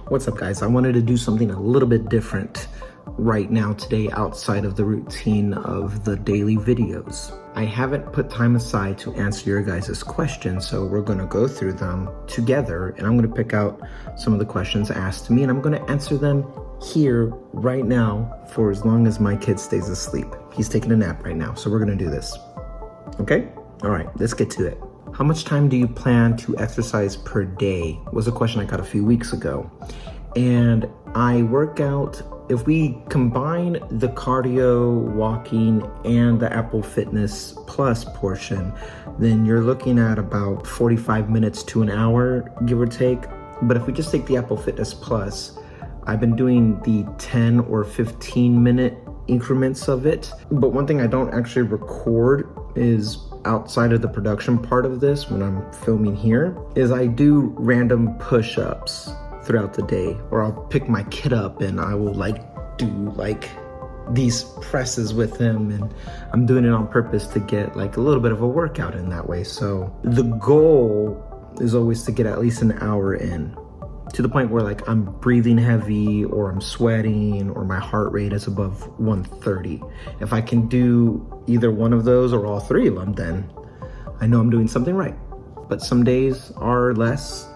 What's up, guys? I wanted to do something a little bit different right now today outside of the routine of the daily videos. I haven't put time aside to answer your guys' questions, so we're going to go through them together, and I'm going to pick out some of the questions asked to me, and I'm going to answer them here right now for as long as my kid stays asleep. He's taking a nap right now, so we're going to do this. Okay? All right, let's get to it. How much time do you plan to exercise per day? Was a question I got a few weeks ago. And I work out, if we combine the cardio, walking, and the Apple Fitness Plus portion, then you're looking at about 45 minutes to an hour, give or take. But if we just take the Apple Fitness Plus, I've been doing the 10 or 15 minute increments of it. But one thing I don't actually record is outside of the production part of this when I'm filming here, is I do random push-ups throughout the day, or I'll pick my kid up and I will do these presses with him, and I'm doing it on purpose to get a little bit of a workout in that way. So the goal is always to get at least an hour in, to the point where I'm breathing heavy, or I'm sweating, or my heart rate is above 130. If I can do either one of those or all three of them, then I know I'm doing something right. But some days are less,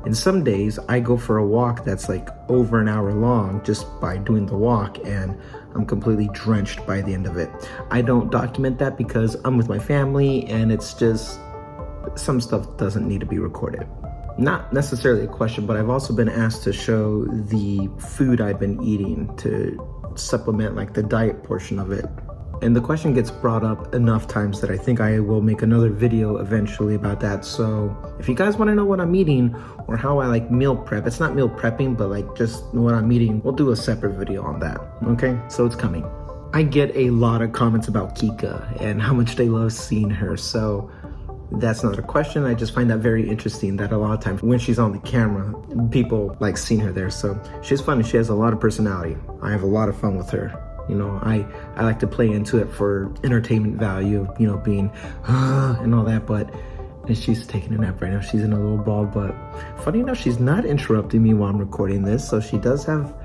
and some days I go for a walk that's over an hour long just by doing the walk, and I'm completely drenched by the end of it. I don't document that because I'm with my family, and it's just some stuff doesn't need to be recorded. Not necessarily a question, but I've also been asked to show the food I've been eating to supplement the diet portion of it. And the question gets brought up enough times that I think I will make another video eventually about that. So if you guys want to know what I'm eating or how I meal prep, it's not meal prepping, but just what I'm eating, we'll do a separate video on that. Okay, so it's coming. I get a lot of comments about Kika and how much they love seeing her. So that's not a question. I just find that very interesting that a lot of times when she's on the camera, people like seeing her there. So she's funny. She has a lot of personality. I have a lot of fun with her. I like to play into it for entertainment value of, being and all that, but she's taking a nap right now. She's in a little ball, but funny enough, she's not interrupting me while I'm recording this. So she does have,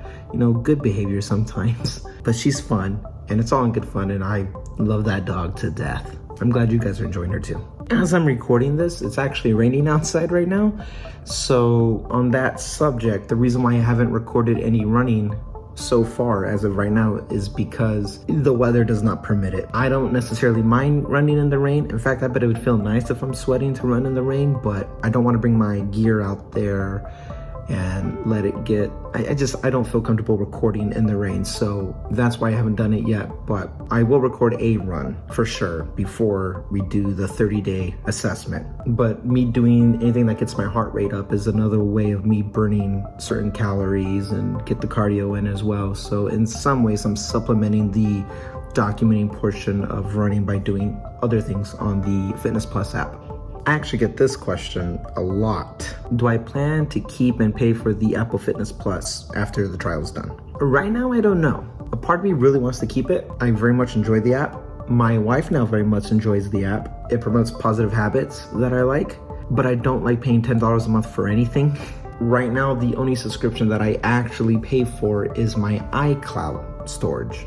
good behavior sometimes, but she's fun, and it's all in good fun. And I love that dog to death. I'm glad you guys are enjoying her too. As I'm recording this, it's actually raining outside right now. So on that subject, the reason why I haven't recorded any running so far as of right now is because the weather does not permit it. I don't necessarily mind running in the rain. In fact, I bet it would feel nice if I'm sweating to run in the rain, but I don't want to bring my gear out there and let it get, I don't feel comfortable recording in the rain. So that's why I haven't done it yet, but I will record a run for sure before we do the 30-day assessment. But me doing anything that gets my heart rate up is another way of me burning certain calories and get the cardio in as well. So in some ways, I'm supplementing the documenting portion of running by doing other things on the Fitness Plus app. I actually get this question a lot. Do I plan to keep and pay for the Apple Fitness Plus after the trial is done? Right now, I don't know. A part of me really wants to keep it. I very much enjoy the app. My wife now very much enjoys the app. It promotes positive habits that I like, but I don't like paying $10 a month for anything. Right now, the only subscription that I actually pay for is my iCloud storage.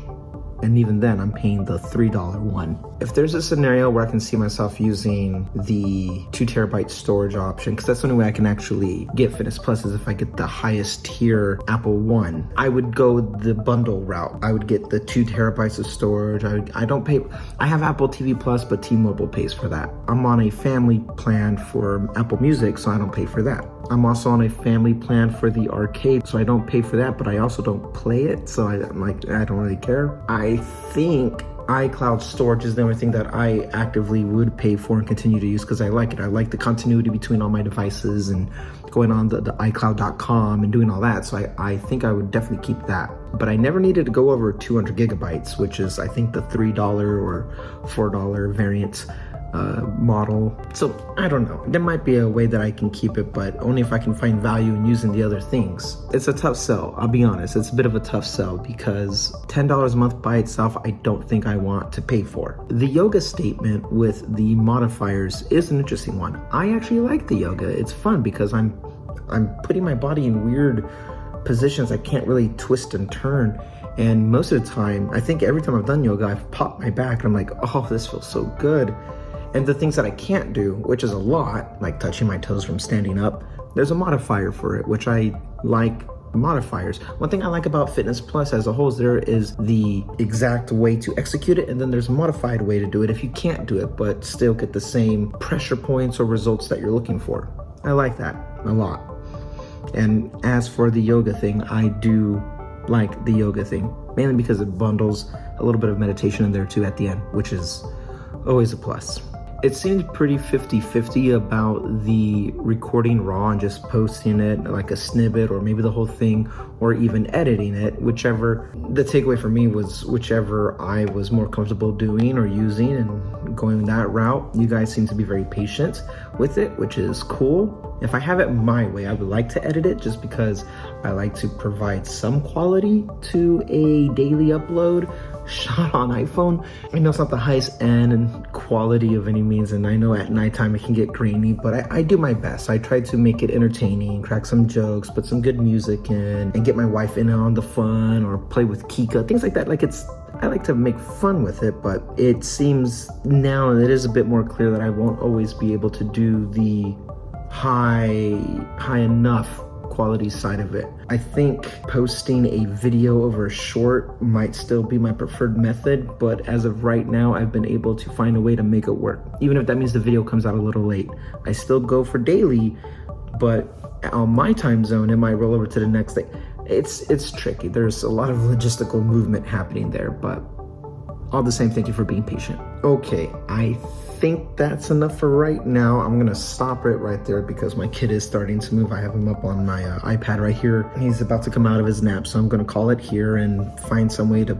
And even then, I'm paying the $3 one. If there's a scenario where I can see myself using the 2 terabyte storage option, because that's the only way I can actually get Fitness Plus is if I get the highest tier Apple One, I would go the bundle route. I would get the 2 terabytes of storage. I don't pay, I have Apple TV Plus, but T-Mobile pays for that. I'm on a family plan for Apple Music, so I don't pay for that. I'm also on a family plan for the arcade, so I don't pay for that, but I also don't play it, so I don't really care. I think iCloud storage is the only thing that I actively would pay for and continue to use because I like it. I like the continuity between all my devices and going on the iCloud.com and doing all that, so I think I would definitely keep that. But I never needed to go over 200 gigabytes, which is I think the $3 or $4 variant model. So I don't know. There might be a way that I can keep it, but only if I can find value in using the other things. It's a tough sell. I'll be honest. It's a bit of a tough sell because $10 a month by itself, I don't think I want to pay for. The yoga statement with the modifiers is an interesting one. I actually like the yoga. It's fun because I'm putting my body in weird positions I can't really twist and turn. And most of the time, I think every time I've done yoga, I've popped my back and I'm like, oh, this feels so good. And the things that I can't do, which is a lot, like touching my toes from standing up, there's a modifier for it, which I like modifiers. One thing I like about Fitness Plus as a whole is there is the exact way to execute it, and then there's a modified way to do it if you can't do it, but still get the same pressure points or results that you're looking for. I like that a lot. And as for the yoga thing, I do like the yoga thing, mainly because it bundles a little bit of meditation in there too at the end, which is always a plus. It seemed pretty 50-50 about the recording raw and just posting it like a snippet or maybe the whole thing or even editing it, whichever. The takeaway for me was whichever I was more comfortable doing or using and going that route. You guys seem to be very patient with it, which is cool. If I have it my way, I would like to edit it just because I like to provide some quality to a daily upload shot on iPhone. I know it's not the highest end and quality of any means, and I know at nighttime it can get grainy, but I do my best. I try to make it entertaining, crack some jokes, put some good music in, and get my wife in on the fun or play with Kika, things like that. I like to make fun with it, but it seems now it is a bit more clear that I won't always be able to do the high enough quality side of it. I think posting a video over a short might still be my preferred method, but as of right now, I've been able to find a way to make it work. Even if that means the video comes out a little late. I still go for daily, but on my time zone, it might roll over to the next day. It's tricky. There's a lot of logistical movement happening there, but all the same, thank you for being patient. Okay, I think that's enough for right now. I'm gonna stop it right there because my kid is starting to move. I have him up on my iPad right here. He's about to come out of his nap, so I'm gonna call it here and find some way to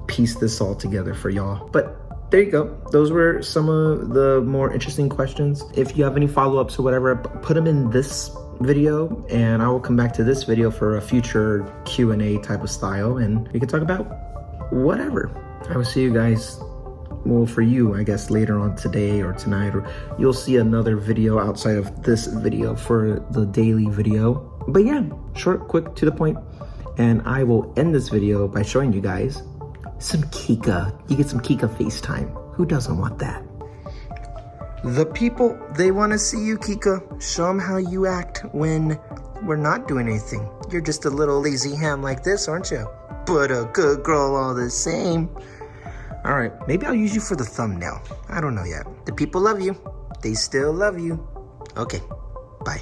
piece this all together for y'all. But there you go. Those were some of the more interesting questions. If you have any follow-ups or whatever, put them in this video and I will come back to this video for a future Q&A type of style and we can talk about whatever. I will see you guys, well, for you, I guess, later on today or tonight, or you'll see another video outside of this video for the daily video. But yeah, short, quick, to the point. And I will end this video by showing you guys some Kika. You get some Kika FaceTime. Who doesn't want that? The people, they want to see you, Kika. Show them how you act when we're not doing anything. You're just a little lazy ham like this, aren't you? But a good girl all the same. All right, maybe I'll use you for the thumbnail. I don't know yet. The people love you. They still love you. Okay, bye.